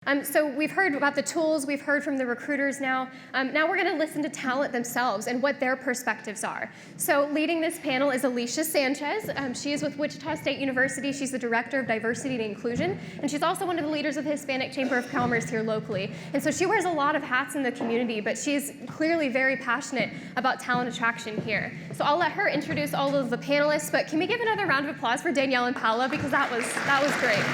So we've heard about the tools, we've heard from the recruiters now. Now we're going to listen to talent themselves and what their perspectives are. So leading this panel is Alicia Sanchez. She is with Wichita State University. She's the Director of Diversity and Inclusion, and she's also one of the leaders of the Hispanic Chamber of Commerce here locally. And so she wears a lot of hats in the community, but she's clearly very passionate about talent attraction here. So I'll let her introduce all of the panelists, but can we give another round of applause for Danielle and Paula, because that was great.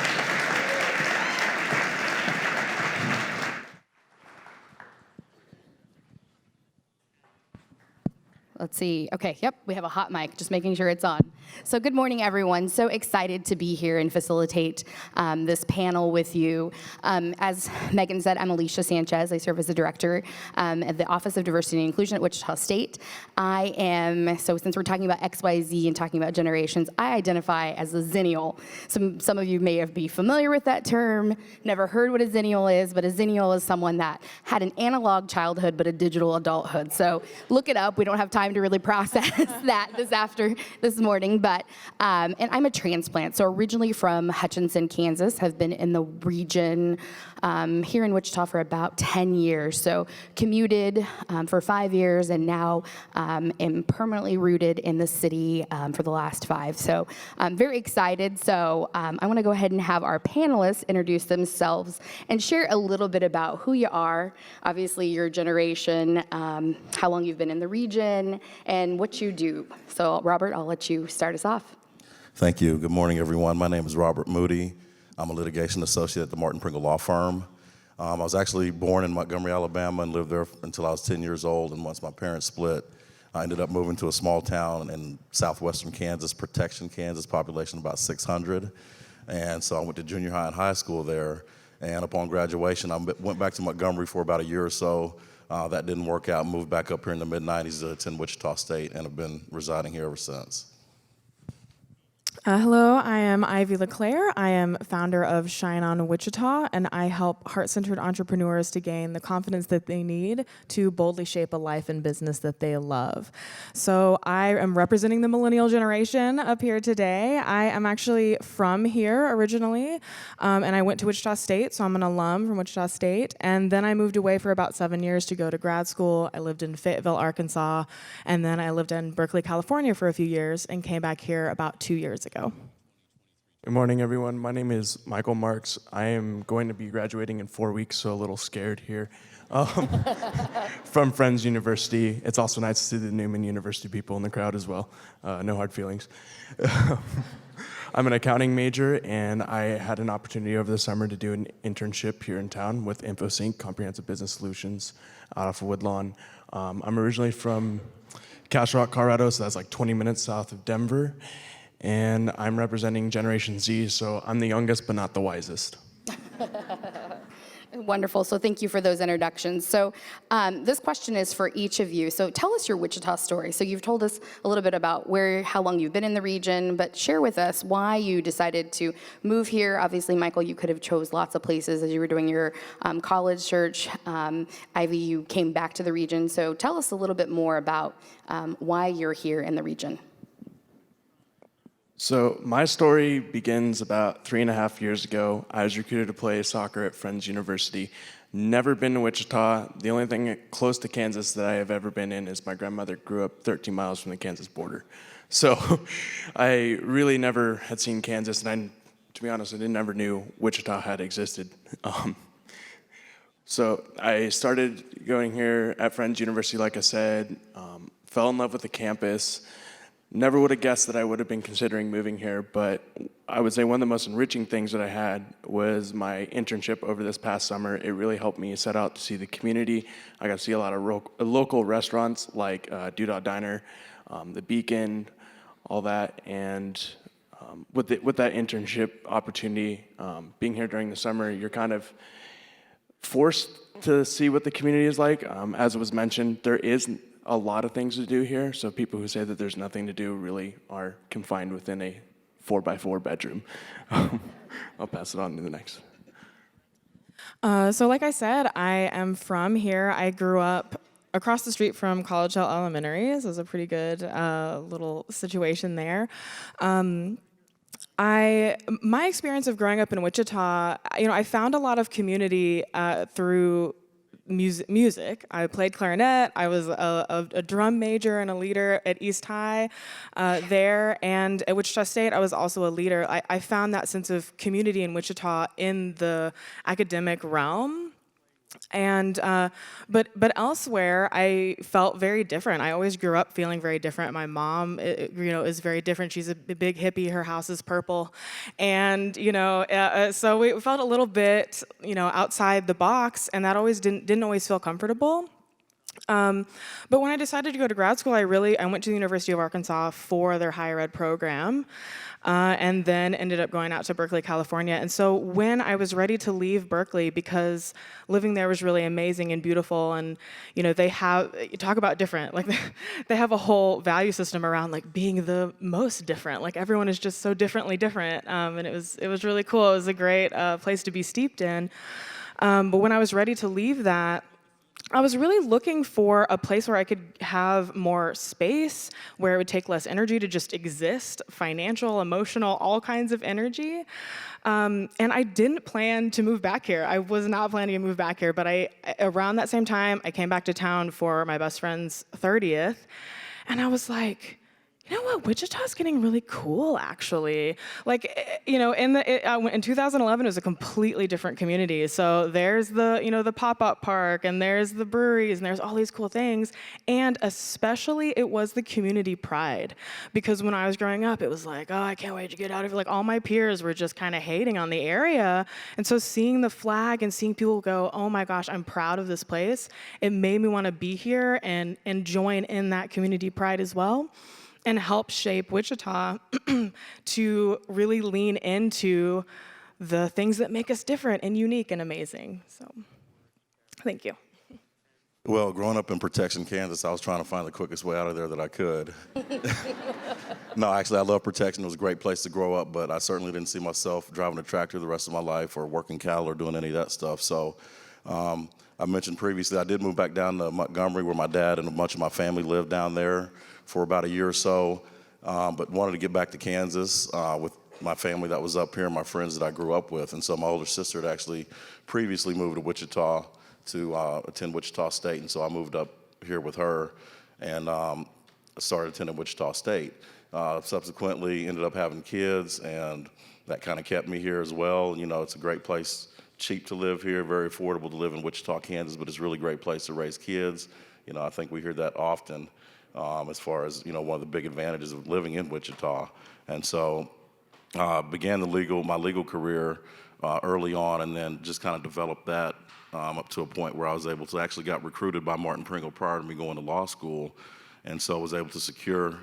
Let's see. Okay, yep, we have a hot mic, just making sure it's on. So good morning, everyone. So excited to be here and facilitate this panel with you. As Megan said, I'm Alicia Sanchez. I serve as the director at the Office of Diversity and Inclusion at Wichita State. So since we're talking about XYZ and talking about generations, I identify as a Zennial. Some of you may be familiar with that term, never heard what a Zennial is, but a Zennial is someone that had an analog childhood but a digital adulthood. So look it up. We don't have time to really process that this morning, but and I'm a transplant, so originally from Hutchinson, Kansas, have been in the region here in Wichita for about 10 years, so commuted for 5 years, and now am permanently rooted in the city for the last 5, so I'm very excited. So I want to go ahead and have our panelists introduce themselves and share a little bit about who you are, obviously your generation, how long you've been in the region, and what you do. So Robert, I'll let you start us off. Thank you. Good morning, everyone. My name is Robert Moody. I'm a litigation associate at the Pringle law firm. I was actually born in Montgomery, Alabama, and lived there until I was 10 years old. And once my parents split, I ended up moving to a small town in southwestern Kansas, Protection, Kansas, population about 600. And so I went to junior high and high school there. And upon graduation, I went back to Montgomery for about a year or so. That didn't work out. Moved back up here in the mid-90s to attend Wichita State and have been residing here ever since. Hello, I am LaClair. I am founder of Shine On Wichita, and I help heart-centered entrepreneurs to gain the confidence that they need to boldly shape a life and business that they love. So I am representing the millennial generation up here today. I am actually from here originally, and I went to Wichita State, so I'm an alum from Wichita State, and then I moved away for about 7 years to go to grad school. I lived in Fayetteville, Arkansas, and then I lived in Berkeley, California for a few years and came back here about 2 years ago. Good morning, everyone. My name is Michael Marx. I am going to be graduating in 4 weeks, so a little scared here. From Friends University. It's also nice to see the Newman University people in the crowd as well. No hard feelings. I'm an accounting major, and I had an opportunity over the summer to do an internship here in town with InfoSync, Comprehensive Business Solutions, out of Woodlawn. I'm originally from Castle Rock, Colorado, so that's like 20 minutes south of Denver. And I'm representing Generation Z, so I'm the youngest but not the wisest. Wonderful. So thank you for those introductions. So this question is for each of you. So tell us your Wichita story. So you've told us a little bit about how long you've been in the region, but share with us why you decided to move here. Obviously, Michael, you could have chose lots of places as you were doing your college search. Ivy, you came back to the region. So tell us a little bit more about why you're here in the region. So my story begins about 3.5 years ago. I was recruited to play soccer at Friends University. Never been to Wichita. The only thing close to Kansas that I have ever been in is my grandmother grew up 13 miles from the Kansas border. So I really never had seen Kansas, and to be honest, I never knew Wichita had existed. So I started going here at Friends University, like I said, fell in love with the campus. Never would have guessed that I would have been considering moving here, but I would say one of the most enriching things that I had was my internship over this past summer. It really helped me set out to see the community. I got to see a lot of local restaurants like Doodah Diner, the Beacon, all that, and with that internship opportunity, being here during the summer, you're kind of forced to see what the community is like. As it was mentioned, there is a lot of things to do here, so people who say that there's nothing to do really are confined within a 4x4 bedroom. I'll pass it on to the next. So like I said, I am from here. I grew up across the street from College Hill Elementary, so it was a pretty good little situation there. My experience of growing up in Wichita, I found a lot of community through music. I played clarinet. I was a drum major and a leader at East High there, and at Wichita State, I was also a leader. I found that sense of community in Wichita in the academic realm. And but elsewhere, I felt very different. I always grew up feeling very different. My mom, is very different. She's a big hippie. Her house is purple, and so we felt a little bit, outside the box, and that always didn't always feel comfortable. But when I decided to go to grad school, I went to the University of Arkansas for their higher ed program, and then ended up going out to Berkeley, California. And so when I was ready to leave Berkeley, because living there was really amazing and beautiful, and they have, talk about different, like they have a whole value system around like being the most different. Like everyone is just so differently different, and it was really cool. It was a great place to be steeped in. But when I was ready to leave that, I was really looking for a place where I could have more space, where it would take less energy to just exist, financial, emotional, all kinds of energy. And I didn't plan to move back here. I was not planning to move back here, but around that same time, I came back to town for my best friend's 30th, and I was like, you know what, Wichita's getting really cool, actually. Like, in 2011, it was a completely different community. So there's the pop-up park, and there's the breweries, and there's all these cool things. And especially, it was the community pride. Because when I was growing up, it was like, oh, I can't wait to get out of here. Like, all my peers were just kind of hating on the area. And so seeing the flag and seeing people go, oh my gosh, I'm proud of this place, it made me want to be here and join in that community pride as well, and help shape Wichita to really lean into the things that make us different and unique and amazing. So, thank you. Well, growing up in Protection, Kansas, I was trying to find the quickest way out of there that I could. No, actually, I love Protection. It was a great place to grow up, but I certainly didn't see myself driving a tractor the rest of my life or working cattle or doing any of that stuff. So I mentioned previously I did move back down to Montgomery, where my dad and a bunch of my family lived down there for about a year or so, but wanted to get back to Kansas with my family that was up here and my friends that I grew up with. And so my older sister had actually previously moved to Wichita to attend Wichita State, and so I moved up here with her and started attending Wichita State. Subsequently ended up having kids, and that kind of kept me here as well. It's a great place, cheap to live here, very affordable to live in Wichita, Kansas, but it's a really great place to raise kids. I think we hear that often. As far as one of the big advantages of living in Wichita, and so began my legal career early on, and then just kind of developed that up to a point where I was able to actually got recruited by Martin Pringle prior to me going to law school, and so was able to secure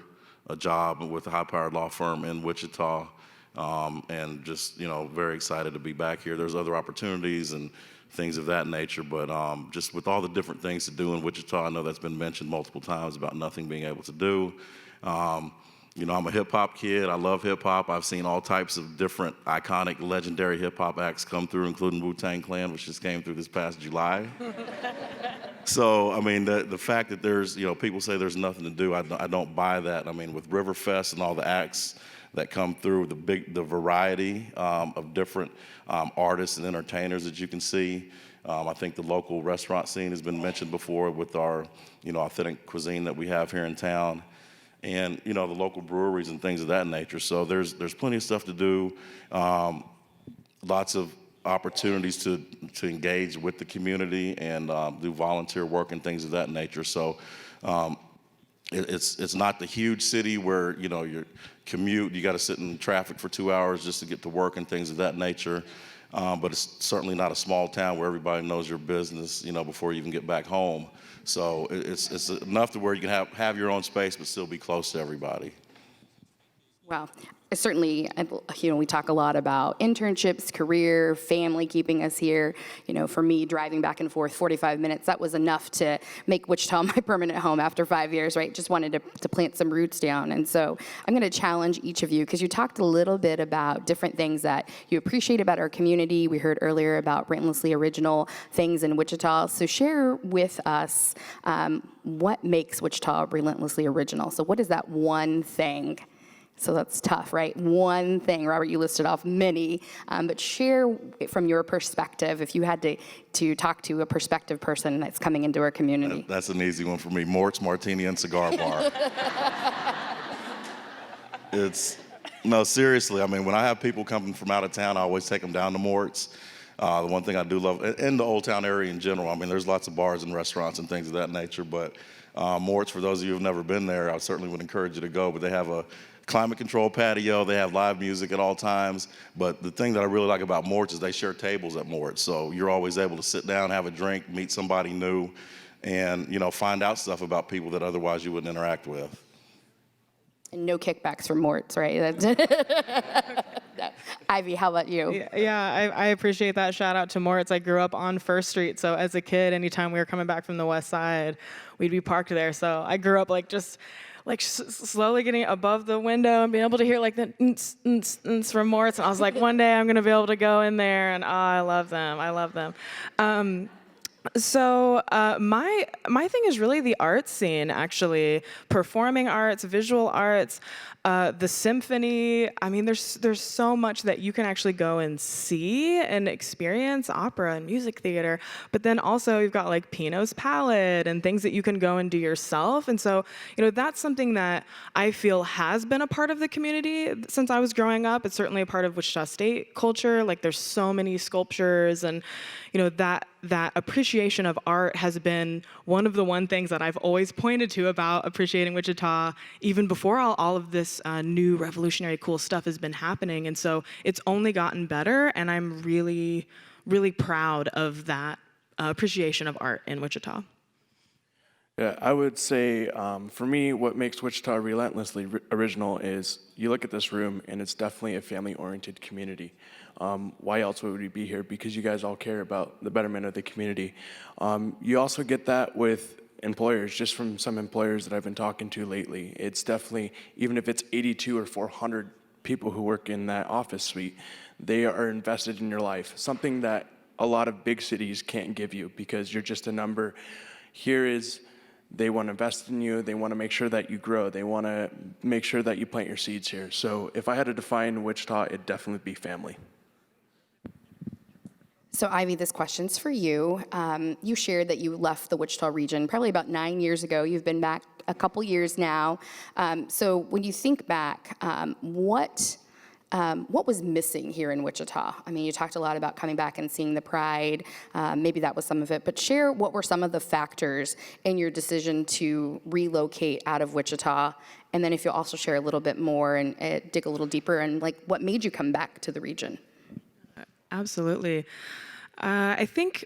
a job with a high-powered law firm in Wichita, and just very excited to be back here. There's other opportunities and things of that nature, but just with all the different things to do in Wichita, I know that's been mentioned multiple times about nothing being able to do. I'm a hip-hop kid. I love hip-hop. I've seen all types of different iconic, legendary hip-hop acts come through, including Wu-Tang Clan, which just came through this past July. So, the fact that there's, people say there's nothing to do, I don't buy that. With Riverfest and all the acts that come through, the variety of different artists and entertainers that you can see. I think the local restaurant scene has been mentioned before with our, authentic cuisine that we have here in town, and the local breweries and things of that nature. So there's plenty of stuff to do, lots of opportunities to engage with the community and do volunteer work and things of that nature. So. It's not the huge city where your commute, you got to sit in traffic for 2 hours just to get to work and things of that nature. But it's certainly not a small town where everybody knows your business, before you even get back home. So it's enough to where you can have your own space but still be close to everybody. Wow. Certainly, we talk a lot about internships, career, family keeping us here. For me, driving back and forth 45 minutes, that was enough to make Wichita my permanent home after 5 years, right? Just wanted to plant some roots down. And so I'm going to challenge each of you, because you talked a little bit about different things that you appreciate about our community. We heard earlier about relentlessly original things in Wichita. So share with us what makes Wichita relentlessly original. So what is that one thing So that's tough, right? One thing, Robert, you listed off many, but share from your perspective, if you had to talk to a prospective person that's coming into our community. That's an easy one for me. Mort's Martini and Cigar Bar. No, seriously, I mean, when I have people coming from out of town, I always take them down to Mort's. The one thing I do love, in the Old Town area in general, I mean, there's lots of bars and restaurants and things of that nature, but Mort's, for those of you who've never been there, I certainly would encourage you to go, but they have a climate-controlled patio, they have live music at all times, but the thing that I really like about Mort's is they share tables at Mort's, so you're always able to sit down, have a drink, meet somebody new, and, you know, find out stuff about people that otherwise you wouldn't interact with. And no kickbacks from Mort's, right? Ivy, how about you? Yeah, I appreciate that. Shout out to Moritz. I grew up on First Street, so as a kid, anytime we were coming back from the West Side, we'd be parked there. So I grew up slowly getting above the window and being able to hear like the from Moritz. And I was like, one day I'm gonna be able to go in there, and I love them. I love them. So my thing is really the art scene, actually. Performing arts, visual arts, the symphony. I mean, there's so much that you can actually go and see and experience, opera and music theater. But then also you've got like Pino's Palette and things that you can go and do yourself. And so, you know, that's something that I feel has been a part of the community since I was growing up. It's certainly a part of Wichita State culture. Like there's so many sculptures, and you know, that appreciation of art has been one of the things that I've always pointed to about appreciating Wichita, even before all of this new revolutionary cool stuff has been happening. And so it's only gotten better, and I'm really, really proud of that appreciation of art in Wichita. Yeah, I would say for me, what makes Wichita relentlessly original is you look at this room and it's definitely a family-oriented community. Why else would we be here? Because you guys all care about the betterment of the community. You also get that with employers, just from some employers that I've been talking to lately. It's definitely, even if it's 82 or 400 people who work in that office suite, they are invested in your life, something that a lot of big cities can't give you because you're just a number. Here is, they want to invest in you, they want to make sure that you grow, they want to make sure that you plant your seeds here. So if I had to define Wichita, it'd definitely be family. So Ivy, this question's for you. You shared that you left the Wichita region probably about 9 years ago. You've been back a couple years now. So when you think back, what was missing here in Wichita? I mean, you talked a lot about coming back and seeing the pride. Maybe that was some of it. But share what were some of the factors in your decision to relocate out of Wichita. And then if you'll also share a little bit more and dig a little deeper and like what made you come back to the region? Absolutely. I think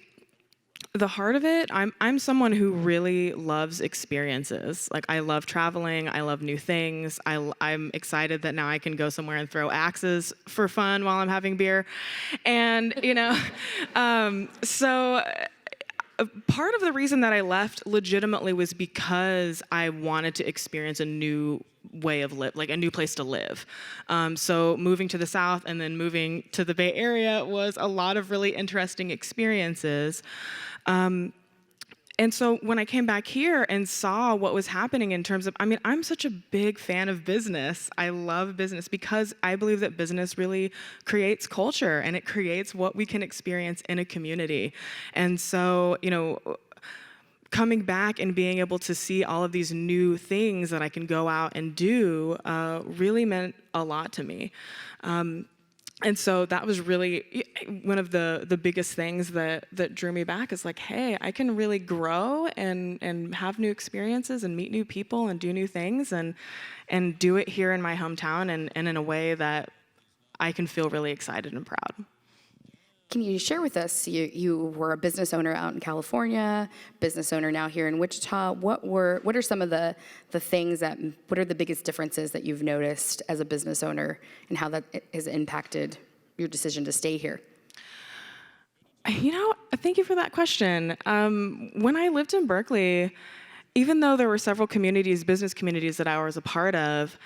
the heart of it, I'm someone who really loves experiences. Like I love traveling, I love new things. I'm excited that now I can go somewhere and throw axes for fun while I'm having beer. And, you know, so part of the reason that I left legitimately was because I wanted to experience a new way of live, like a new place to live. So moving to the South and then moving to the Bay Area was a lot of really interesting experiences. And so when I came back here and saw what was happening in terms of, I mean, I'm such a big fan of business. I love business because I believe that business really creates culture and it creates what we can experience in a community. And so, you know, coming back and being able to see all of these new things that I can go out and do really meant a lot to me. And so that was really one of the biggest things that drew me back is like, hey, I can really grow and have new experiences and meet new people and do new things and do it here in my hometown and in a way that I can feel really excited and proud. Can you share with us, you were a business owner out in California, business owner now here in Wichita. What are some of the things what are the biggest differences that you've noticed as a business owner and how that has impacted your decision to stay here? You know, thank you for that question. When I lived in Berkeley, even though there were several communities, business communities that I was a part of,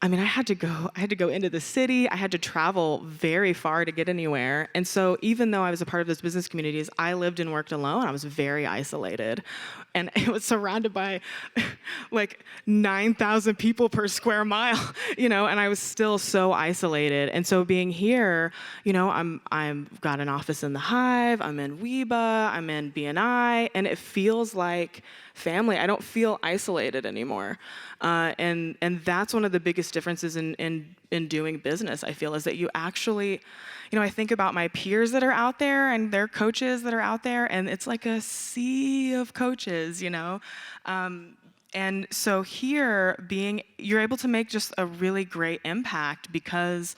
I mean, I had to go into the city. I had to travel very far to get anywhere. And so even though I was a part of this business community, as I lived and worked alone, I was very isolated. And it was surrounded by like 9,000 people per square mile, and I was still so isolated. And so being here, I'm got an office in the Hive, I'm in Weeba, I'm in BNI, and it feels like family. I don't feel isolated anymore. And that's one of the biggest differences in doing business, I feel, is that you actually, I think about my peers that are out there and their coaches that are out there, and it's like a sea of coaches, and so here, you're able to make just a really great impact because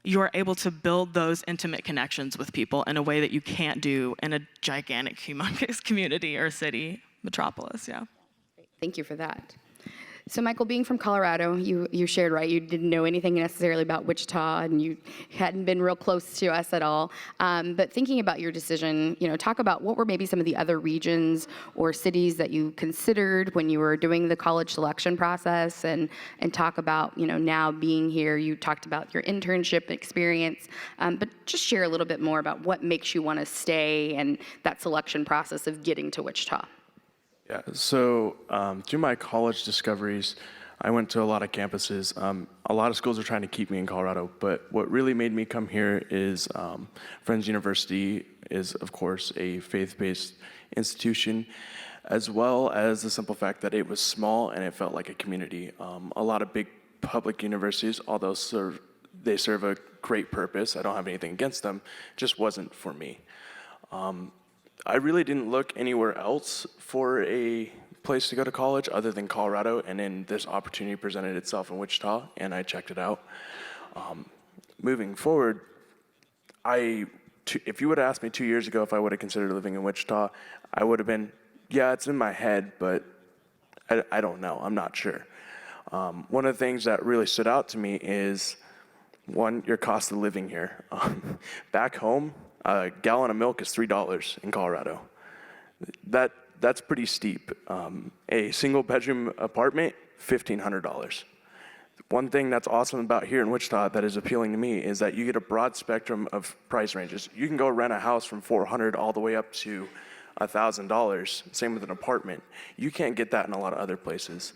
you're able to build those intimate connections with people in a way that you can't do in a gigantic, humongous community or city, metropolis, yeah. Thank you for that. So Michael, being from Colorado, you shared, right, you didn't know anything necessarily about Wichita, and you hadn't been real close to us at all. But thinking about your decision, talk about what were maybe some of the other regions or cities that you considered when you were doing the college selection process, and talk about, now being here. You talked about your internship experience, but just share a little bit more about what makes you want to stay and that selection process of getting to Wichita. Yeah, so through my college discoveries, I went to a lot of campuses. A lot of schools are trying to keep me in Colorado, but what really made me come here is Friends University is, of course, a faith-based institution, as well as the simple fact that it was small and it felt like a community. A lot of big public universities, although they serve a great purpose, I don't have anything against them, just wasn't for me. I really didn't look anywhere else for a place to go to college other than Colorado, and then this opportunity presented itself in Wichita, and I checked it out. Moving forward, if you would have asked me 2 years ago if I would have considered living in Wichita, I would have been, yeah, it's in my head, but I don't know, I'm not sure. One of the things that really stood out to me is, one, your cost of living here. Back home, a gallon of milk is $3 in Colorado. That's pretty steep. A single bedroom apartment, $1,500. One thing that's awesome about here in Wichita that is appealing to me is that you get a broad spectrum of price ranges. You can go rent a house from $400 all the way up to $1,000, same with an apartment. You can't get that in a lot of other places.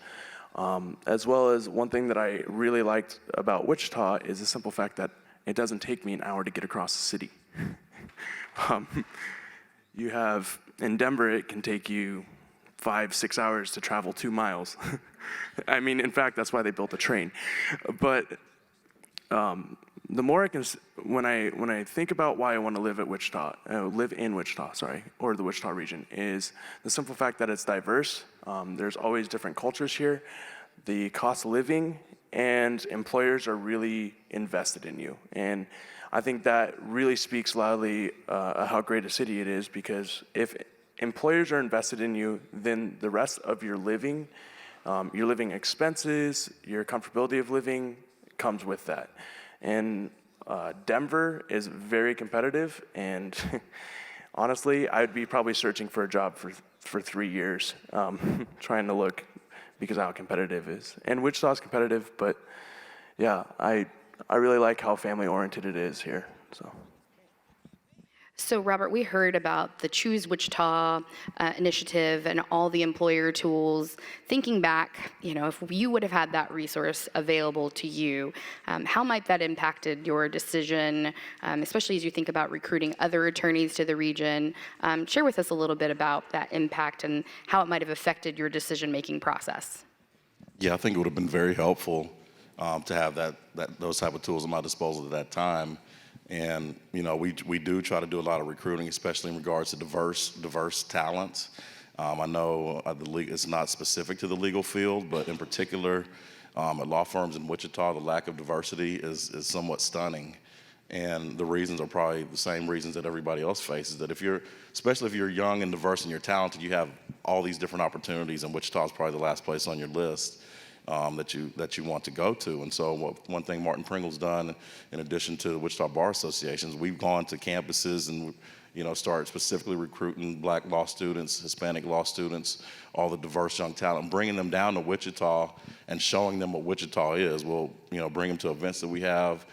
As well as one thing that I really liked about Wichita is the simple fact that it doesn't take me an hour to get across the city. You have, in Denver, it can take you 5-6 hours to travel 2 miles. I mean, in fact, that's why they built the train. But the more I can, when I think about why I want to live in Wichita, or the Wichita region, is the simple fact that it's diverse. There's always different cultures here. The cost of living and employers are really invested in you. And I think that really speaks loudly how great a city it is, because if employers are invested in you, then the rest of your living expenses, your comfortability of living comes with that. And Denver is very competitive, and honestly, I'd be probably searching for a job for 3 years, trying to look, because of how competitive it is. And Wichita's competitive, but yeah, I really like how family-oriented it is here, so. So Robert, we heard about the Choose Wichita initiative and all the employer tools. Thinking back, if you would have had that resource available to you, how might that impacted your decision, especially as you think about recruiting other attorneys to the region? Share with us a little bit about that impact and how it might have affected your decision-making process. Yeah, I think it would have been very helpful to have those type of tools at my disposal at that time. And we do try to do a lot of recruiting, especially in regards to diverse talents. I know it's not specific to the legal field, but in particular, at law firms in Wichita, the lack of diversity is somewhat stunning. And the reasons are probably the same reasons that everybody else faces. That especially if you're young and diverse and you're talented, you have all these different opportunities, and Wichita is probably the last place on your list that you want to go to. And so one thing Martin Pringle's done, in addition to the Wichita Bar Associations, we've gone to campuses and start specifically recruiting black law students, Hispanic law students, all the diverse young talent, bringing them down to Wichita and showing them what Wichita is. We'll, bring them to events that we have,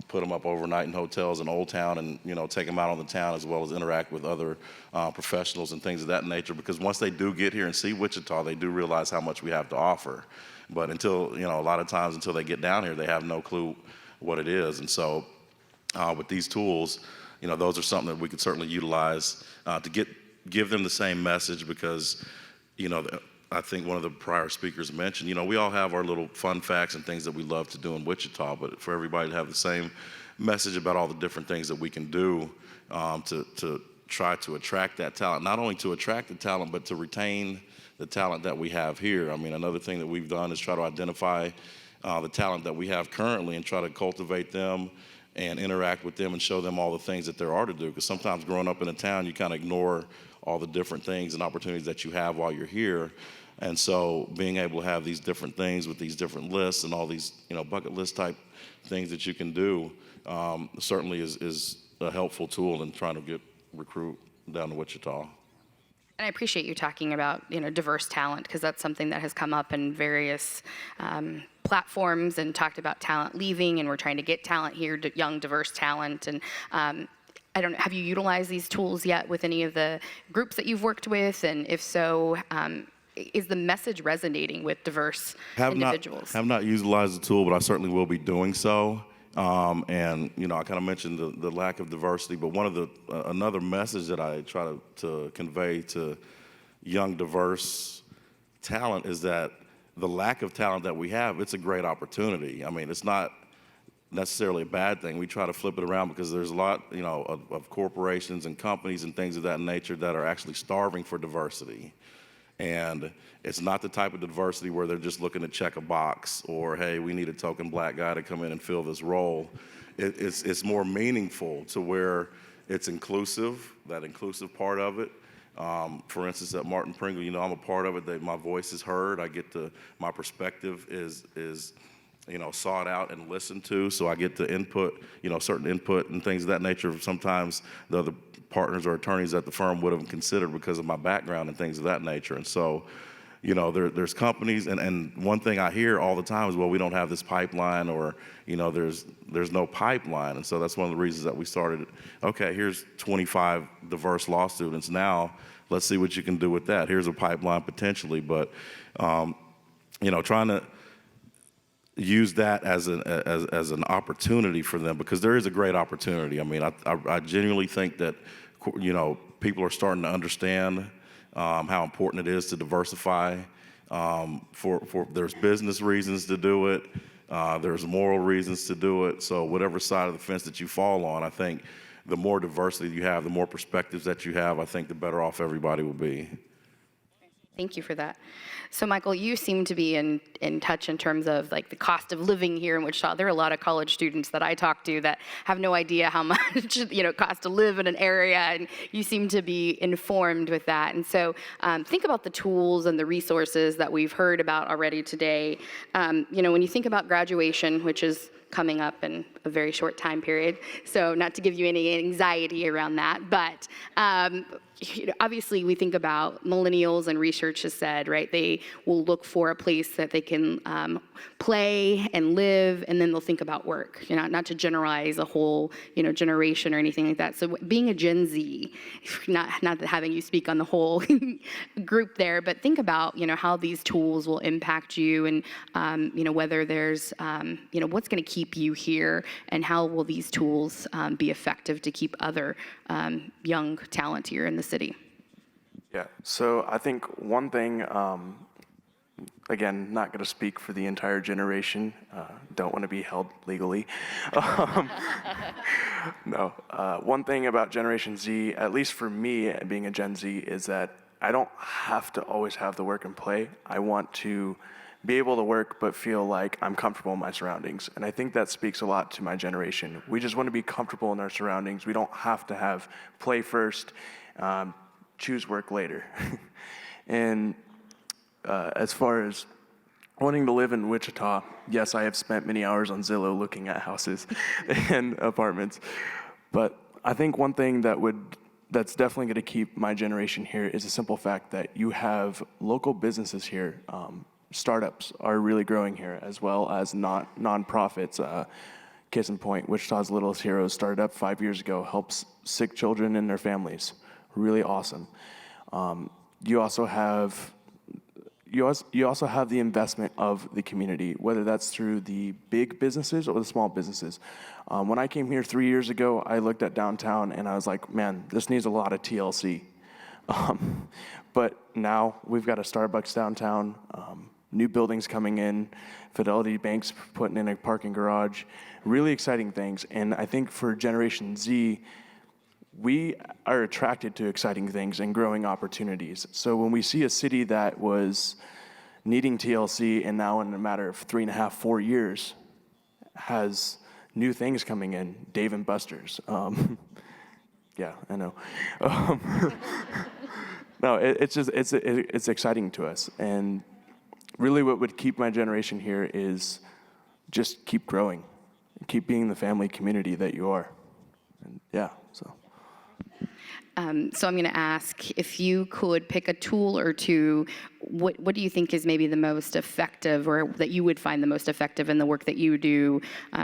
put them up overnight in hotels in Old Town, and, take them out on the town, as well as interact with other professionals and things of that nature. Because once they do get here and see Wichita, they do realize how much we have to offer. But until, a lot of times until they get down here, they have no clue what it is. And so with these tools, those are something that we could certainly utilize to give them the same message, because, I think one of the prior speakers mentioned, we all have our little fun facts and things that we love to do in Wichita, but for everybody to have the same message about all the different things that we can do to try to attract that talent, not only to attract the talent, but to retain the talent that we have here. I mean, another thing that we've done is try to identify the talent that we have currently and try to cultivate them and interact with them and show them all the things that there are to do. Because sometimes growing up in a town, you kind of ignore all the different things and opportunities that you have while you're here. And so being able to have these different things with these different lists and all these, bucket list type things that you can do certainly is a helpful tool in trying to recruit down to Wichita. And I appreciate you talking about, diverse talent, because that's something that has come up in various platforms and talked about talent leaving, and we're trying to get talent here, young, diverse talent. And I don't know, have you utilized these tools yet with any of the groups that you've worked with? And if so, is the message resonating with diverse individuals? Have not utilized the tool, but I certainly will be doing so. And I kind of mentioned the lack of diversity, but one of another message that I try to convey to young, diverse talent is that the lack of talent that we have, it's a great opportunity. I mean, it's not necessarily a bad thing. We try to flip it around because there's a lot, of corporations and companies and things of that nature that are actually starving for diversity. And it's not the type of diversity where they're just looking to check a box or, hey, we need a token black guy to come in and fill this role. It's more meaningful to where it's inclusive, that inclusive part of it. For instance, at Martin Pringle, I'm a part of it, that my voice is heard. My perspective is sought out and listened to, so I get to input, certain input and things of that nature. Sometimes the other partners or attorneys at the firm would have considered because of my background and things of that nature. And so, there's companies, and one thing I hear all the time is, well, we don't have this pipeline, or, there's no pipeline. And so that's one of the reasons that we started, okay, here's 25 diverse law students. Now, let's see what you can do with that. Here's a pipeline potentially, but, trying to use that as an opportunity for them, because there is a great opportunity. I mean, I genuinely think that, people are starting to understand how important it is to diversify. There's business reasons to do it. There's moral reasons to do it. So whatever side of the fence that you fall on, I think the more diversity you have, the more perspectives that you have, I think the better off everybody will be. Thank you for that. So, Michael, you seem to be in touch in terms of like the cost of living here in Wichita. There are a lot of college students that I talk to that have no idea how much it costs to live in an area, and you seem to be informed with that. And so, think about the tools and the resources that we've heard about already today. When you think about graduation, which is coming up in a very short time period, so not to give you any anxiety around that, but obviously we think about millennials, and research has said, right, they will look for a place that they can play and live, and then they'll think about work, not to generalize a whole, generation or anything like that. So being a Gen Z, not having you speak on the whole group there, but think about, how these tools will impact you, and, whether there's, what's going to keep you here, and how will these tools be effective to keep other young talent here in the city? Yeah, so I think one thing, again, not going to speak for the entire generation, don't want to be held legally. No, one thing about Generation Z, at least for me being a Gen Z, is that I don't have to always have the work and play. I want to be able to work but feel like I'm comfortable in my surroundings. And I think that speaks a lot to my generation. We just want to be comfortable in our surroundings. We don't have to have play first, choose work later. And as far as wanting to live in Wichita, yes, I have spent many hours on Zillow looking at houses and apartments. But I think one thing that's definitely going to keep my generation here is the simple fact that you have local businesses here. Startups are really growing here, as well as nonprofits. Case in point, Wichita's Littlest Heroes started up 5 years ago, helps sick children and their families. Really awesome. You also have the investment of the community, whether that's through the big businesses or the small businesses. When I came here 3 years ago, I looked at downtown and I was like, man, this needs a lot of TLC. But now we've got a Starbucks downtown, new buildings coming in, Fidelity Bank's putting in a parking garage, really exciting things. And I think for Generation Z, we are attracted to exciting things and growing opportunities. So when we see a city that was needing TLC and now in a matter of 3.5, 4 years has new things coming in, Dave & Buster's. Yeah, I know. No, it's exciting to us. And really what would keep my generation here is just keep growing, keep being the family community that you are. And yeah, so. So I'm going to ask if you could pick a tool or two, what do you think is maybe the most effective, or that you would find the most effective in the work that you do?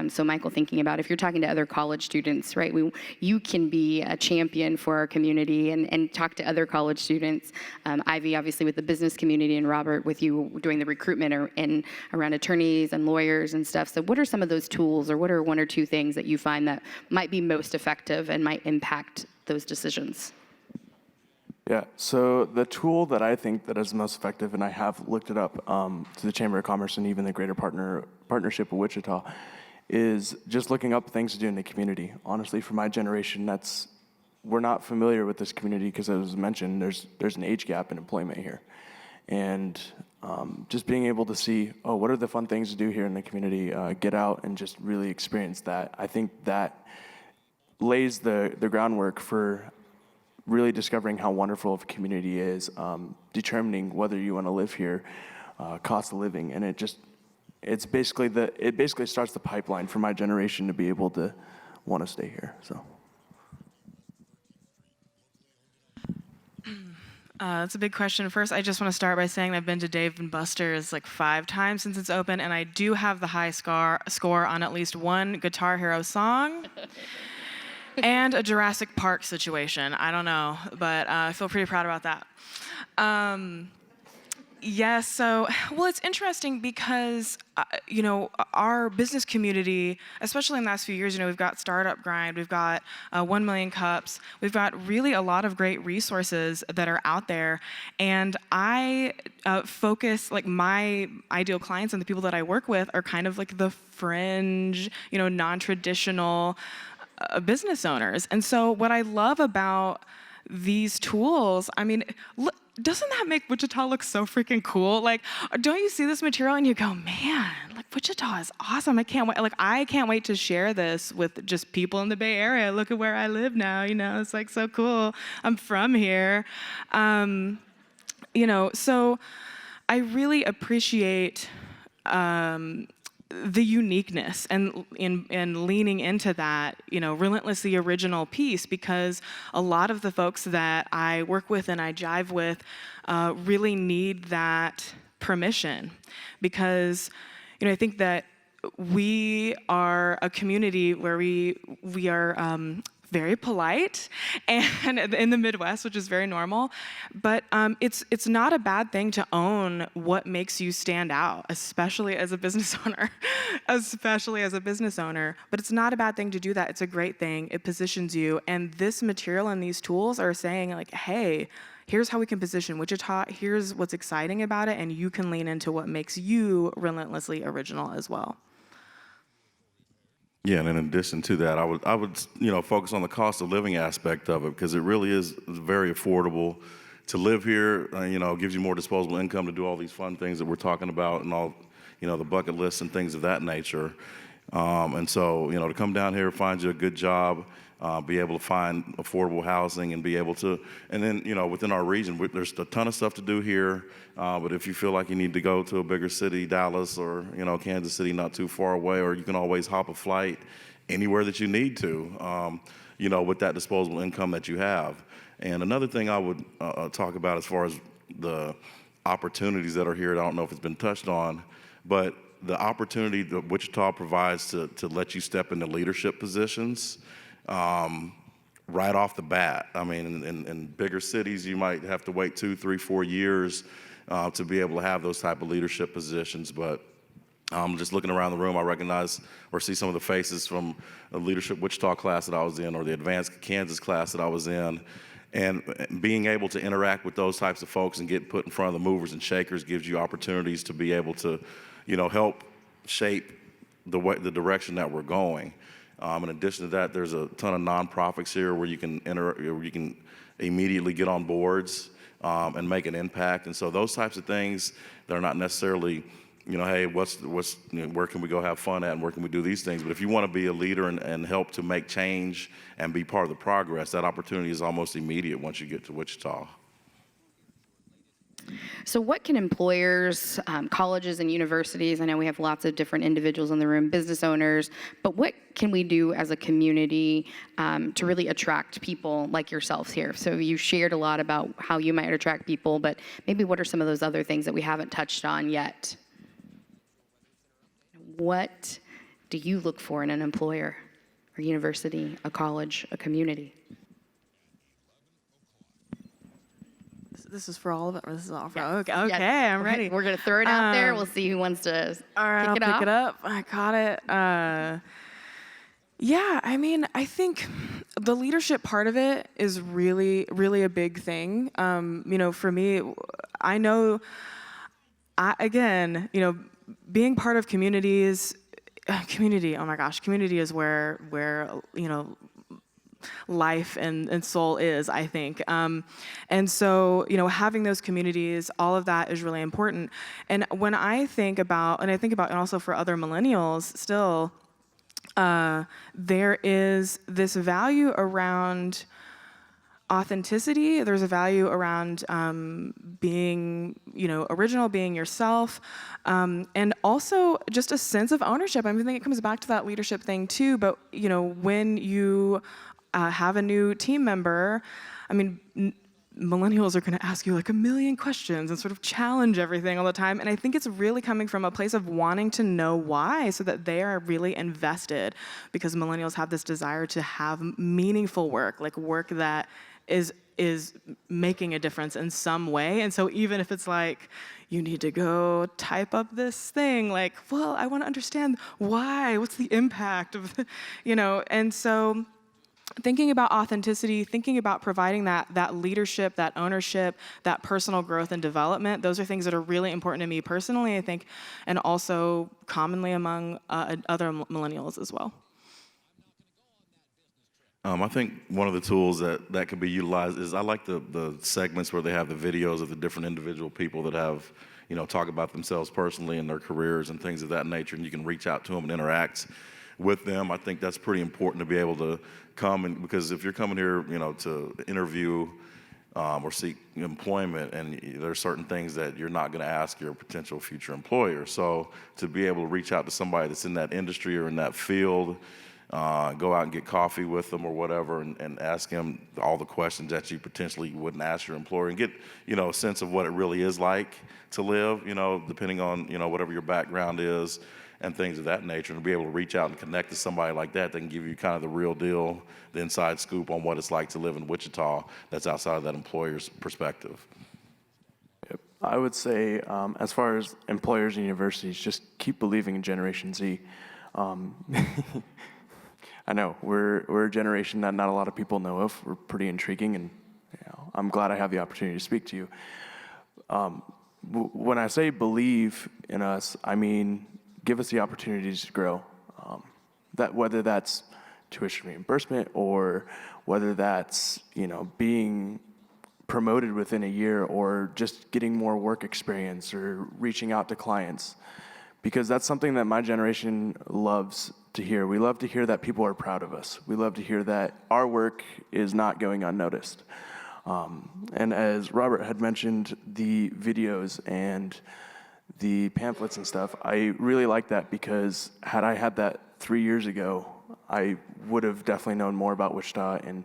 So Michael, thinking about if you're talking to other college students, right, you can be a champion for our community and talk to other college students. Ivy, obviously, with the business community, and Robert, with you doing the recruitment around attorneys and lawyers and stuff. So what are some of those tools, or what are one or two things that you find that might be most effective and might impact those decisions? Yeah, so the tool that I think that is most effective, and I have looked it up to the Chamber of Commerce and even the Greater Partnership of Wichita, is just looking up things to do in the community. Honestly, for my generation, we're not familiar with this community because, as was mentioned, there's an age gap in employment here. And just being able to see, what are the fun things to do here in the community, get out and just really experience that. I think that lays the groundwork for really discovering how wonderful of a community is, determining whether you want to live here, cost of living, and it basically starts the pipeline for my generation to be able to want to stay here. So. That's a big question. First, I just want to start by saying I've been to Dave & Buster's like 5 times since it's open, and I do have the high score on at least one Guitar Hero song. And a Jurassic Park situation. I don't know, but I feel pretty proud about that. Yes, so, well, it's interesting because, our business community, especially in the last few years, we've got Startup Grind, we've got 1 Million Cups, we've got really a lot of great resources that are out there. And I focus, like, my ideal clients and the people that I work with are kind of like the fringe, non-traditional business owners. And so what I love about these tools, doesn't that make Wichita look so freaking cool? Like, don't you see this material and you go, man, like Wichita is awesome. I can't wait. Like, I can't wait to share this with just people in the Bay Area. Look at where I live now. It's like so cool. I'm from here. So I really appreciate the uniqueness and leaning into that, relentlessly original piece, because a lot of the folks that I work with and I jive with really need that permission, because, I think that we are a community where we are very polite, and in the Midwest, which is very normal, but it's not a bad thing to own what makes you stand out, especially as a business owner, but it's not a bad thing to do that. It's a great thing. It positions you, and this material and these tools are saying, like, hey, here's how we can position Wichita, here's what's exciting about it, and you can lean into what makes you relentlessly original as well. Yeah, and in addition to that, I would focus on the cost of living aspect of it, because it really is very affordable to live here. Gives you more disposable income to do all these fun things that we're talking about, and all, the bucket lists and things of that nature. And so, to come down here, find you a good job, be able to find affordable housing, and be able to, and then, within our region, there's a ton of stuff to do here. But if you feel like you need to go to a bigger city, Dallas or, Kansas City, not too far away, or you can always hop a flight anywhere that you need to. with that disposable income that you have. And another thing I would talk about as far as the opportunities that are here, I don't know if it's been touched on, but the opportunity that Wichita provides to let you step into leadership positions right off the bat. I mean, in bigger cities, you might have to wait 2, 3, 4 years to be able to have those type of leadership positions. But just looking around the room, I recognize or see some of the faces from the Leadership Wichita class that I was in, or the Advanced Kansas class that I was in. And being able to interact with those types of folks and get put in front of the movers and shakers gives you opportunities to be able to, help shape the direction that we're going. In addition to that, there's a ton of nonprofits here where you can immediately get on boards and make an impact. And so those types of things, they're not necessarily, hey, where can we go have fun at and where can we do these things? But if you want to be a leader and help to make change and be part of the progress, that opportunity is almost immediate once you get to Wichita. So what can employers, colleges and universities, I know we have lots of different individuals in the room, business owners, but what can we do as a community to really attract people like yourselves here? So you shared a lot about how you might attract people, but maybe what are some of those other things that we haven't touched on yet? What do you look for in an employer, a university, a college, a community? This is for all of it, or this is all for, Yes. okay, Yes. I'm ready. We're going to throw it out there. We'll see who wants to All right, kick I'll it pick off. it up. I got it. Yeah, I mean, I think the leadership part of it is really, really a big thing. For me, I know, being part of communities, community, oh my gosh, community is where life and soul is, I think. And so, having those communities, all of that is really important. And when I think about, and also for other millennials still, there is this value around authenticity. There's a value around being, original, being yourself, and also just a sense of ownership. I think it comes back to that leadership thing too. But when you have a new team member, millennials are going to ask you like a million questions and sort of challenge everything all the time. And I think it's really coming from a place of wanting to know why, so that they are really invested, because millennials have this desire to have meaningful work, like work that is making a difference in some way. And so even if it's like, you need to go type up this thing, like, well, I want to understand why, what's the impact of, and so thinking about authenticity, thinking about providing that leadership, that ownership, that personal growth and development, those are things that are really important to me personally, I think, and also commonly among other millennials as well. I think one of the tools that could be utilized is, I like the segments where they have the videos of the different individual people that have, talk about themselves personally and their careers and things of that nature, and you can reach out to them and interact with them. I think that's pretty important to be able to come, and because if you're coming here, to interview or seek employment, and there are certain things that you're not going to ask your potential future employer. So to be able to reach out to somebody that's in that industry or in that field, go out and get coffee with them or whatever, and ask them all the questions that you potentially wouldn't ask your employer, and get a sense of what it really is like to live, depending on whatever your background is, and things of that nature, and to be able to reach out and connect to somebody like that can give you kind of the real deal, the inside scoop on what it's like to live in Wichita that's outside of that employer's perspective. Yep. I would say, as far as employers and universities, just keep believing in Generation Z. I know we're a generation that not a lot of people know of. We're pretty intriguing, and I'm glad I have the opportunity to speak to you. When I say believe in us, I mean give us the opportunities to grow. That whether that's tuition reimbursement, or whether that's being promoted within a year, or just getting more work experience, or reaching out to clients, because that's something that my generation loves to hear. We love to hear that people are proud of us. We love to hear that our work is not going unnoticed. And as Robert had mentioned, the videos and the pamphlets and stuff, I really like that, because had I had that 3 years ago, I would have definitely known more about Wichita, and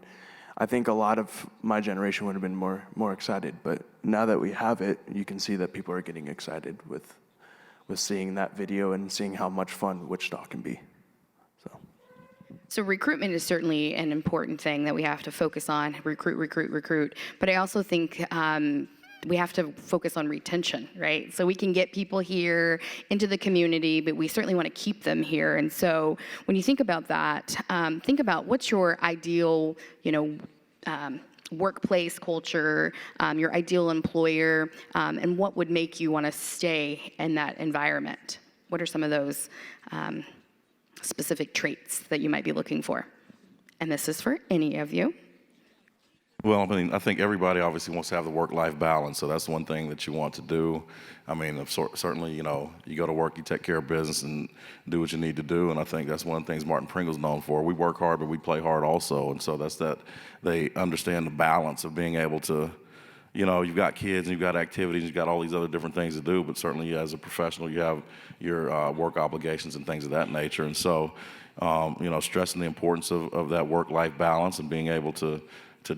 I think a lot of my generation would have been more excited. But now that we have it, you can see that people are getting excited with seeing that video and seeing how much fun Wichita can be. So recruitment is certainly an important thing that we have to focus on, recruit. But I also think we have to focus on retention, right? So we can get people here into the community, but we certainly want to keep them here. And so when you think about that, think about what's your ideal, workplace culture, your ideal employer, and what would make you want to stay in that environment. What are some of those specific traits that you might be looking for? And this is for any of you. Well, I mean, I think everybody obviously wants to have the work-life balance, so that's one thing that you want to do. I mean, certainly, you go to work, you take care of business and do what you need to do, and I think that's one of the things Martin Pringle's known for. We work hard, but we play hard also, and so that's that. They understand the balance of being able to, you've got kids and you've got activities, you've got all these other different things to do, but certainly as a professional, you have your work obligations and things of that nature, and so, stressing the importance of that work-life balance and being able to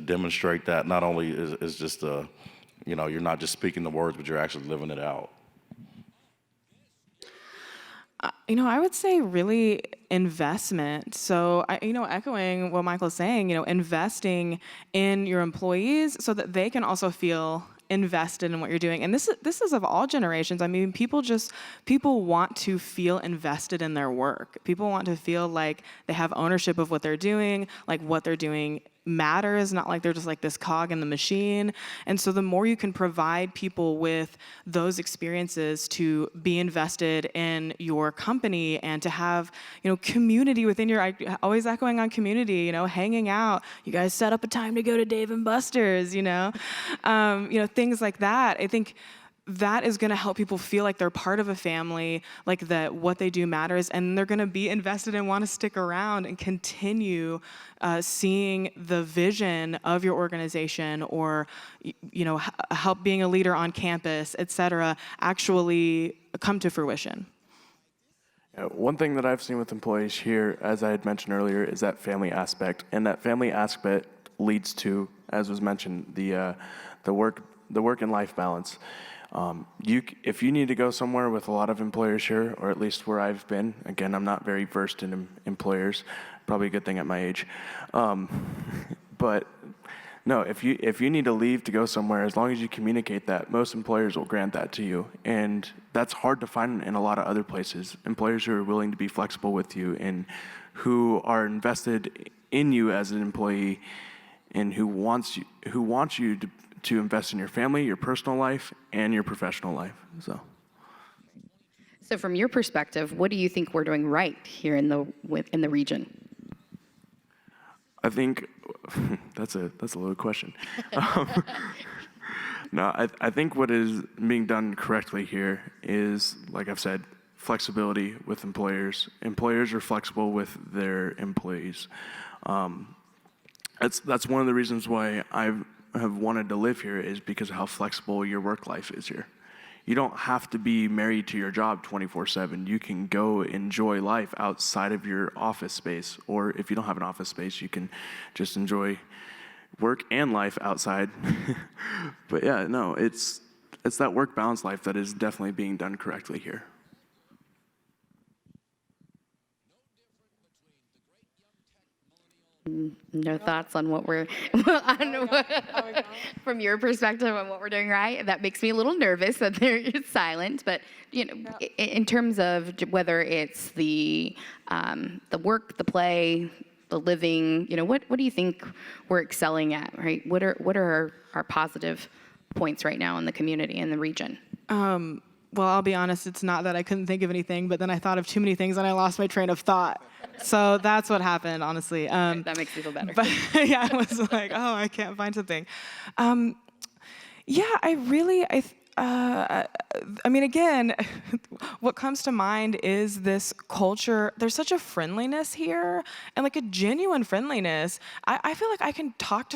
demonstrate that not only is just you're not just speaking the words, but you're actually living it out. I would say really investment. So, echoing what Michael's saying, investing in your employees so that they can also feel invested in what you're doing. And this is of all generations. I mean, people want to feel invested in their work. People want to feel like they have ownership of what they're doing, like what they're doing matters, not like they're just like this cog in the machine. And so the more you can provide people with those experiences to be invested in your company and to have, community within your, always echoing on community, hanging out, you guys set up a time to go to Dave and Buster's, things like that. I think that is going to help people feel like they're part of a family, like that what they do matters, and they're going to be invested and want to stick around and continue seeing the vision of your organization or, help being a leader on campus, et cetera, actually come to fruition. One thing that I've seen with employees here, as I had mentioned earlier, is that family aspect, and that family aspect leads to, as was mentioned, the work and life balance. If you need to go somewhere with a lot of employers here, or at least where I've been, again, I'm not very versed in employers, probably a good thing at my age, but no, if you need to leave to go somewhere, as long as you communicate that, most employers will grant that to you, and that's hard to find in a lot of other places. Employers who are willing to be flexible with you and who are invested in you as an employee and who wants you to invest in your family, your personal life, and your professional life. So from your perspective, what do you think we're doing right here in the region? I think that's a loaded question. No, I think what is being done correctly here is, like I've said, flexibility with employers. Employers are flexible with their employees. That's one of the reasons why I have wanted to live here, is because of how flexible your work life is here. You don't have to be married to your job 24/7. You can go enjoy life outside of your office space, or if you don't have an office space, you can just enjoy work and life outside. But yeah, no, it's that work balance life that is definitely being done correctly here. No thoughts on what we're, from your perspective on what we're doing right? That makes me a little nervous that they're silent, but in terms of whether it's the work, the play, the living, what do you think we're excelling at, right? What are our positive points right now in the community, in the region? Well, I'll be honest, it's not that I couldn't think of anything, but then I thought of too many things and I lost my train of thought. So that's what happened, honestly. That makes me feel better. But yeah, I was like, oh, I can't find something. I mean, again, what comes to mind is this culture. There's such a friendliness here, and like a genuine friendliness. I feel like I can talk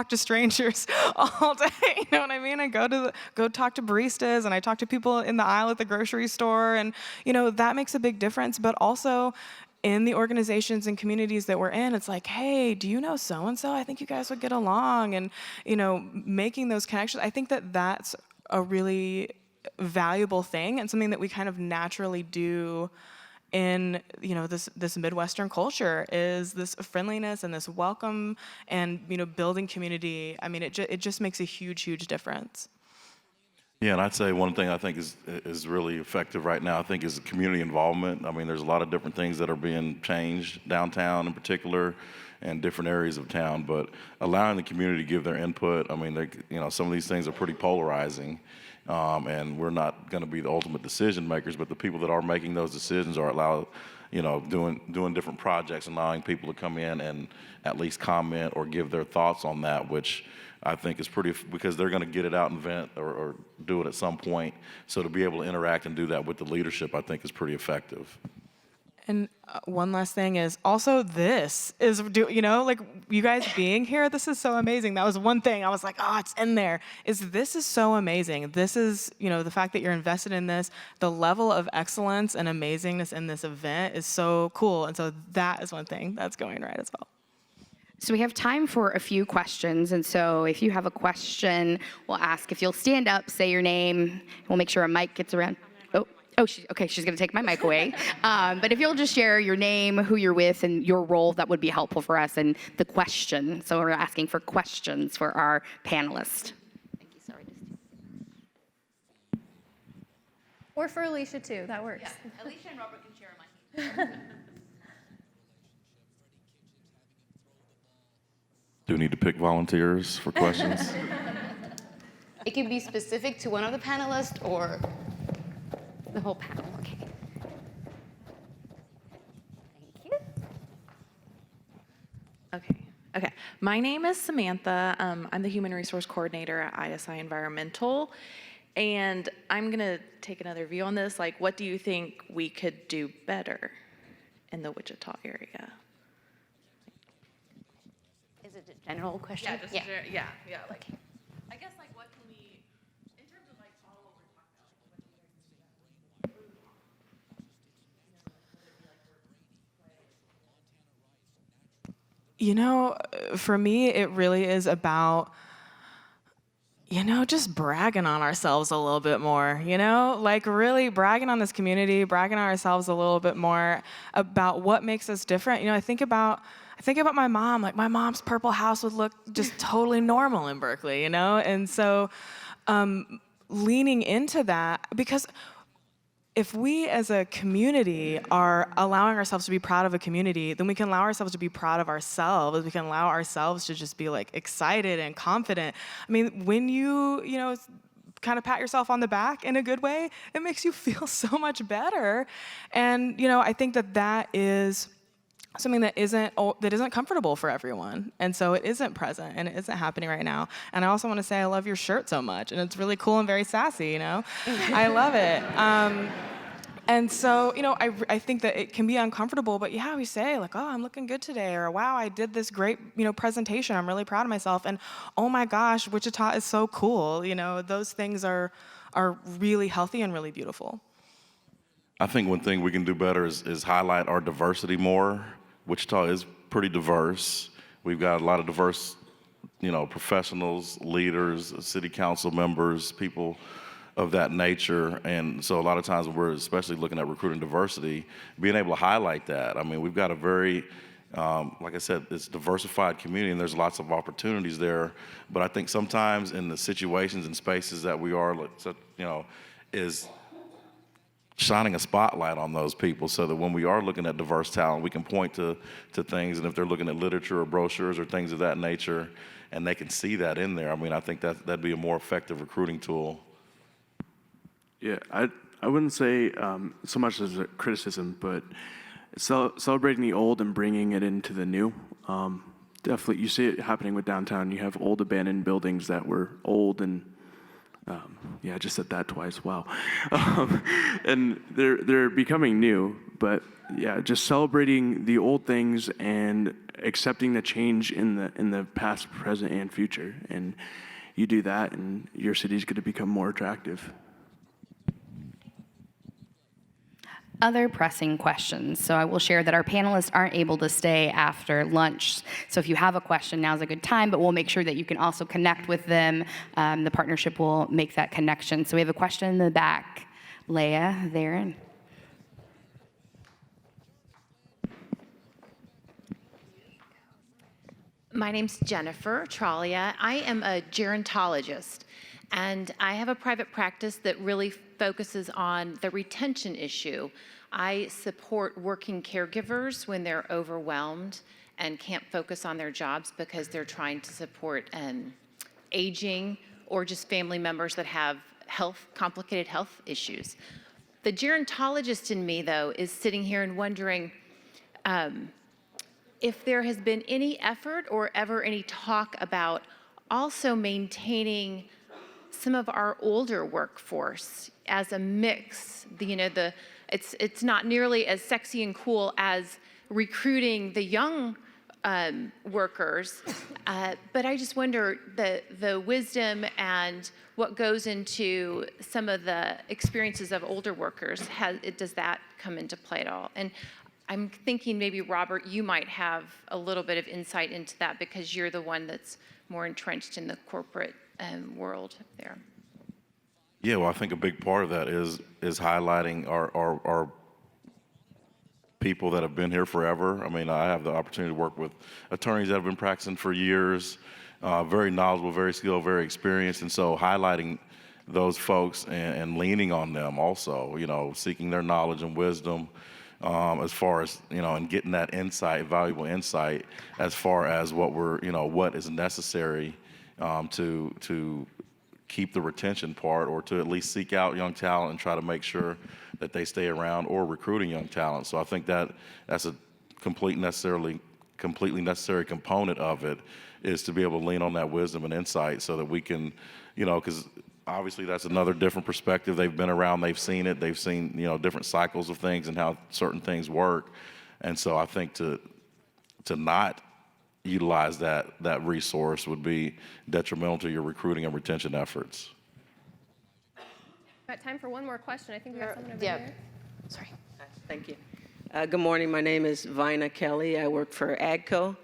to strangers all day. You know what I mean? I go talk to baristas, and I talk to people in the aisle at the grocery store, and that makes a big difference. But also, in the organizations and communities that we're in, it's like, hey, do you know so-and-so? I think you guys would get along. And, making those connections, I think that that's a really valuable thing and something that we kind of naturally do in this Midwestern culture, is this friendliness and this welcome and building community. I mean, it just makes a huge difference. Yeah, and I'd say one thing I think is really effective right now, I think, is community involvement. I mean, there's a lot of different things that are being changed downtown in particular and different areas of town, but allowing the community to give their input. I mean, some of these things are pretty polarizing, and we're not going to be the ultimate decision makers, but the people that are making those decisions are allowed, doing different projects, allowing people to come in and at least comment or give their thoughts on that, which I think is pretty, because they're going to get it out and vent or do it at some point. So to be able to interact and do that with the leadership, I think is pretty effective. And one last thing is also this is, like you guys being here, this is so amazing. That was one thing I was like, oh, it's in there. This is so amazing. This is, the fact that you're invested in this, the level of excellence and amazingness in this event is so cool. And so that is one thing that's going right as well. So we have time for a few questions, and so if you have a question, we'll ask if you'll stand up, say your name, we'll make sure a mic gets around. She's gonna take my mic away. But if you'll just share your name, who you're with, and your role, that would be helpful for us, and the question. So we're asking for questions for our panelists. Thank you, sorry. Or for Alicia too, that works. Yeah, Alicia and Robert can share a mic. Do we need to pick volunteers for questions? It can be specific to one of the panelists or the whole panel. Okay. Thank you. Okay. My name is Samantha. I'm the Human Resource Coordinator at ISI Environmental. And I'm going to take another view on this. Like, what do you think we could do better in the Wichita area? Is it a general question? Yeah. Like, I guess, like, what can we, in terms of, like, all what we're talking about, for me, it really is about, just bragging on ourselves a little bit more, like really bragging on this community, bragging on ourselves a little bit more about what makes us different. I think about my mom. Like, my mom's purple house would look just totally normal in Berkeley, And so leaning into that, because if we as a community are allowing ourselves to be proud of a community, then we can allow ourselves to be proud of ourselves. We can allow ourselves to just be like excited and confident. I mean, when you kind of pat yourself on the back in a good way, it makes you feel so much better. And, I think that is something that isn't comfortable for everyone. And so it isn't present and it isn't happening right now. And I also want to say I love your shirt so much, and it's really cool and very sassy, I love it. And so, I think that it can be uncomfortable, but yeah, we say like, oh, I'm looking good today, or wow, I did this great, presentation. I'm really proud of myself. And oh my gosh, Wichita is so cool. Those things are really healthy and really beautiful. I think one thing we can do better is highlight our diversity more. Wichita is pretty diverse. We've got a lot of diverse, professionals, leaders, city council members, people of that nature. And so a lot of times when we're especially looking at recruiting diversity, being able to highlight that. I mean, we've got a very, like I said, it's a diversified community, and there's lots of opportunities there. But I think sometimes in the situations and spaces that we are, is shining a spotlight on those people so that when we are looking at diverse talent, we can point to things, and if they're looking at literature or brochures or things of that nature, and they can see that in there, I mean, I think that'd be a more effective recruiting tool. Yeah, I wouldn't say so much as a criticism, but celebrating the old and bringing it into the new. Definitely, you see it happening with downtown. You have old abandoned buildings that were old and I just said that twice. Wow. And they're becoming new, but yeah, just celebrating the old things and accepting the change in the past, present, and future. And you do that, and your city's going to become more attractive. other pressing questions. So I will share that our panelists aren't able to stay after lunch. So if you have a question, now's a good time, but we'll make sure that you can also connect with them. The partnership will make that connection. So we have a question in the back. Leah, there. My name's Jennifer Tralia. I am a gerontologist, and I have a private practice that really focuses on the retention issue. I support working caregivers when they're overwhelmed and can't focus on their jobs because they're trying to support aging or just family members that have complicated health issues. The gerontologist in me, though, is sitting here and wondering, if there has been any effort or ever any talk about also maintaining some of our older workforce as a mix. It's not nearly as sexy and cool as recruiting the young workers, but I just wonder the wisdom and what goes into some of the experiences of older workers. Does that come into play at all? And I'm thinking maybe, Robert, you might have a little bit of insight into that because you're the one that's more entrenched in the corporate world there. Yeah, well, I think a big part of that is highlighting our people that have been here forever. I mean, I have the opportunity to work with attorneys that have been practicing for years, very knowledgeable, very skilled, very experienced, and so highlighting those folks and leaning on them also, seeking their knowledge and wisdom. As far as, and getting that insight, valuable insight, as far as what is necessary to keep the retention part, or to at least seek out young talent and try to make sure that they stay around, or recruiting young talent. So I think that's a completely necessary component of it, is to be able to lean on that wisdom and insight so that we can, because obviously that's another different perspective. They've been around, they've seen it, they've seen, different cycles of things and how certain things work. And so I think to not utilize that resource would be detrimental to your recruiting and retention efforts. Got time for one more question. I think we got someone over here. Sorry. Thank you. Good morning. My name is Vina Kelly. I work for AGCO.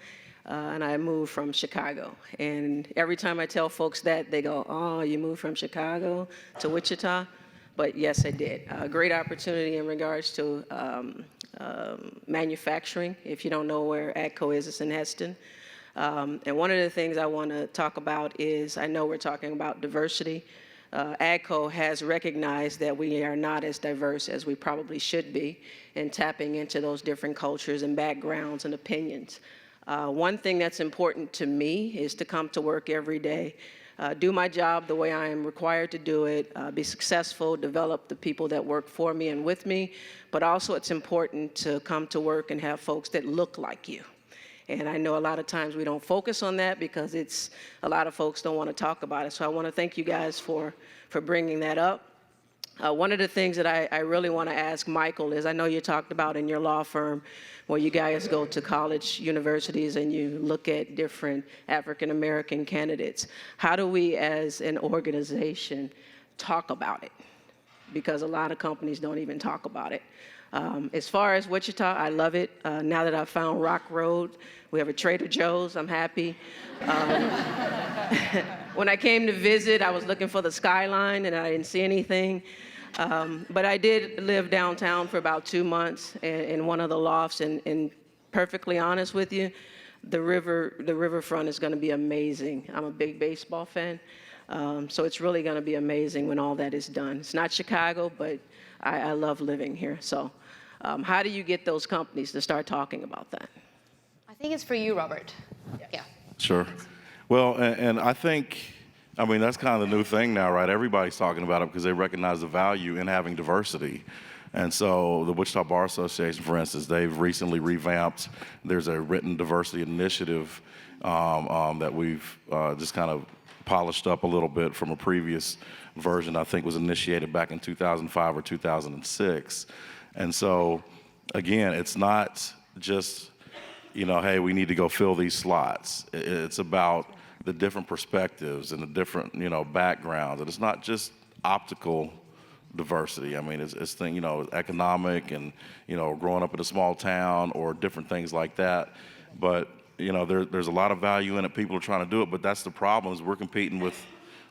And I moved from Chicago. And every time I tell folks that, they go, "Oh, you moved from Chicago to Wichita?" But yes, I did. A great opportunity in regards to manufacturing. If you don't know where AGCO is, it's in Heston. And one of the things I want to talk about is, I know we're talking about diversity. AGCO has recognized that we are not as diverse as we probably should be in tapping into those different cultures and backgrounds and opinions. One thing that's important to me is to come to work every day, do my job the way I am required to do it, be successful, develop the people that work for me and with me, but also it's important to come to work and have folks that look like you. And I know a lot of times we don't focus on that because a lot of folks don't want to talk about it. So I want to thank you guys for bringing that up. One of the things that I really want to ask Michael is, I know you talked about in your law firm where you guys go to college, universities, and you look at different African-American candidates. How do we as an organization talk about it? Because a lot of companies don't even talk about it. As far as Wichita, I love it. Now that I've found Rock Road, we have a Trader Joe's, I'm happy. When I came to visit, I was looking for the skyline and I didn't see anything. But I did live downtown for about 2 months in one of the lofts, and perfectly honest with you, the riverfront is gonna be amazing. I'm a big baseball fan, so it's really gonna be amazing when all that is done. It's not Chicago, but I love living here. So how do you get those companies to start talking about that? I think it's for you, Robert. Yeah. Sure. Well, and I think, that's kind of the new thing now, right? Everybody's talking about it because they recognize the value in having diversity. And so the Wichita Bar Association, for instance, they've recently revamped. There's a written diversity initiative that we've just kind of polished up a little bit from a previous version. I think was initiated back in 2005 or 2006. And so, again, it's not just, hey, we need to go fill these slots. It's about the different perspectives and the different, backgrounds. And it's not just optical diversity. I mean, it's economic and, growing up in a small town or different things like that. But, there's a lot of value in it. People are trying to do it, but that's the problem is we're competing with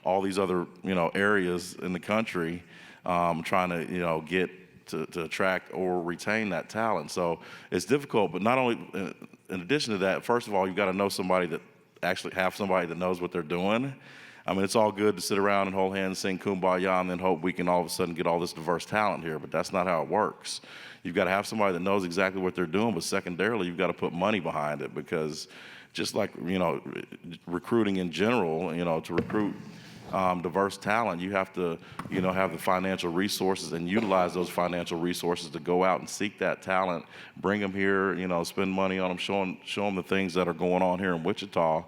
all these other, areas in the country, trying to, get to attract or retain that talent. So it's difficult, but not only, in addition to that, first of all, you've got to know somebody that knows what they're doing. I mean, it's all good to sit around and hold hands, sing Kumbaya, and then hope we can all of a sudden get all this diverse talent here, but that's not how it works. You've got to have somebody that knows exactly what they're doing, but secondarily, you've got to put money behind it because just like, recruiting in general, to recruit diverse talent, you have to, have the financial resources and utilize those financial resources to go out and seek that talent, bring them here, spend money on them, show them the things that are going on here in Wichita.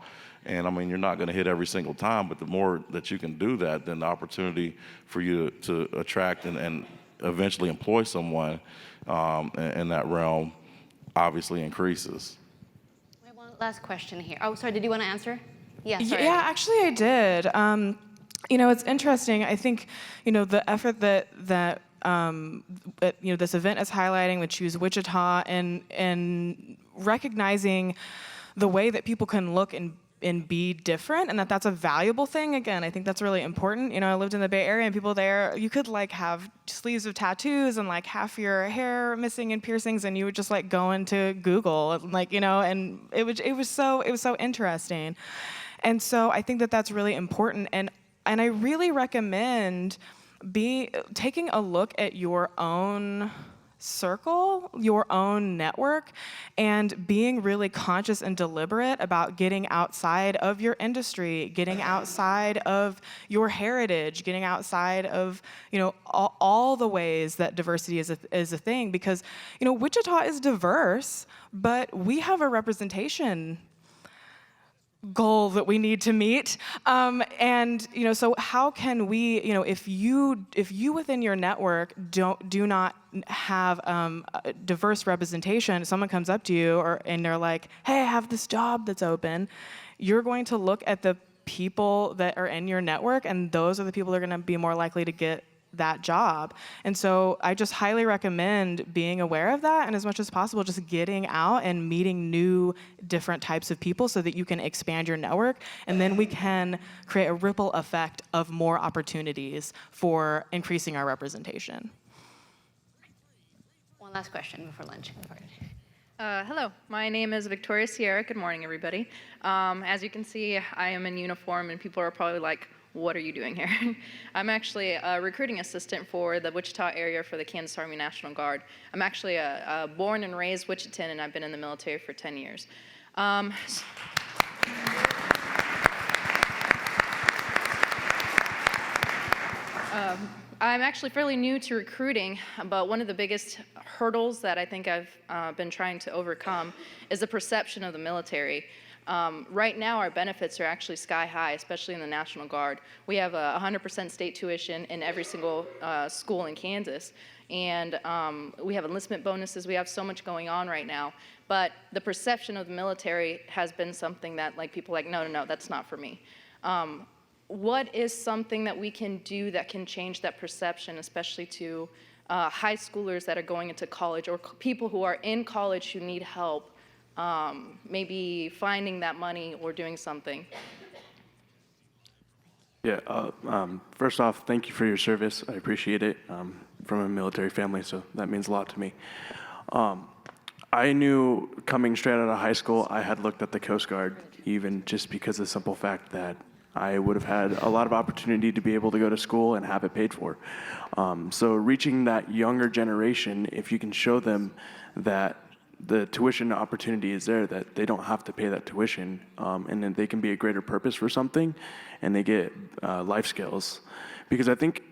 And I mean, you're not going to hit every single time, but the more that you can do that, then the opportunity for you to attract and eventually employ someone in that realm obviously increases. We have one last question here. Oh, sorry, did you want to answer? Yeah, sorry. Yeah, actually I did. It's interesting. I think, the effort that this event is highlighting, the Choose Wichita, and recognizing the way that people can look and be different, and that's a valuable thing. Again, I think that's really important. I lived in the Bay Area, and people there, you could have sleeves of tattoos and half your hair missing and piercings, and you would just go into Google, and it was so interesting. And so I think that's really important, and I really recommend taking a look at your own circle, your own network, and being really conscious and deliberate about getting outside of your industry, getting outside of your heritage, getting outside of all the ways that diversity is a thing. Because Wichita is diverse, but we have a representation goal that we need to meet, and so how can we, if you within your network do not have a diverse representation, someone comes up to you and they're like, hey, I have this job that's open, you're going to look at the people that are in your network, and those are the people that are going to be more likely to get that job. And so I just highly recommend being aware of that, and as much as possible, just getting out and meeting new, different types of people so that you can expand your network, and then we can create a ripple effect of more opportunities for increasing our representation. One last question before lunch. Hello, my name is Victoria Sierra. Good morning, everybody. As you can see, I am in uniform, and people are probably like, what are you doing here? I'm actually a recruiting assistant for the Wichita area for the Kansas Army National Guard. I'm actually a born and raised Wichitan, and I've been in the military for 10 years. I'm actually fairly new to recruiting, but one of the biggest hurdles that I think I've been trying to overcome is the perception of the military. Right now, our benefits are actually sky high, especially in the National Guard. We have 100% state tuition in every single school in Kansas, and we have enlistment bonuses. We have so much going on right now, but the perception of the military has been something that people are like, no, that's not for me. What is something that we can do that can change that perception, especially to high schoolers that are going into college, or people who are in college who need help? Maybe finding that money or doing something. Yeah, first off, thank you for your service. I appreciate it. From a military family, so that means a lot to me. I knew coming straight out of high school, I had looked at the Coast Guard, even just because of the simple fact that I would have had a lot of opportunity to be able to go to school and have it paid for. So reaching that younger generation, if you can show them that the tuition opportunity is there, that they don't have to pay that tuition, and then they can be a greater purpose for something, and they get life skills. Because I think,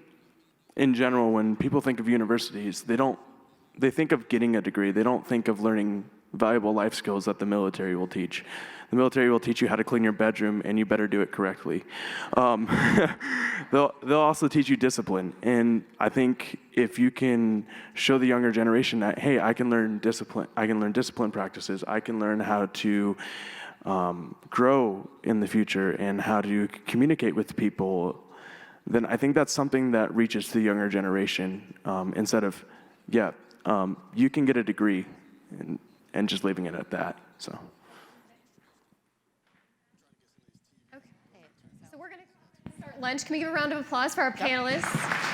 in general, when people think of universities, they think of getting a degree. They don't think of learning valuable life skills that the military will teach. The military will teach you how to clean your bedroom, and you better do it correctly. They'll also teach you discipline, and I think if you can show the younger generation that, hey, I can learn discipline practices, I can learn how to grow in the future and how to communicate with people, then I think that's something that reaches the younger generation instead of, you can get a degree and just leaving it at that. So. Okay. So we're going to start lunch. Can we give a round of applause for our panelists?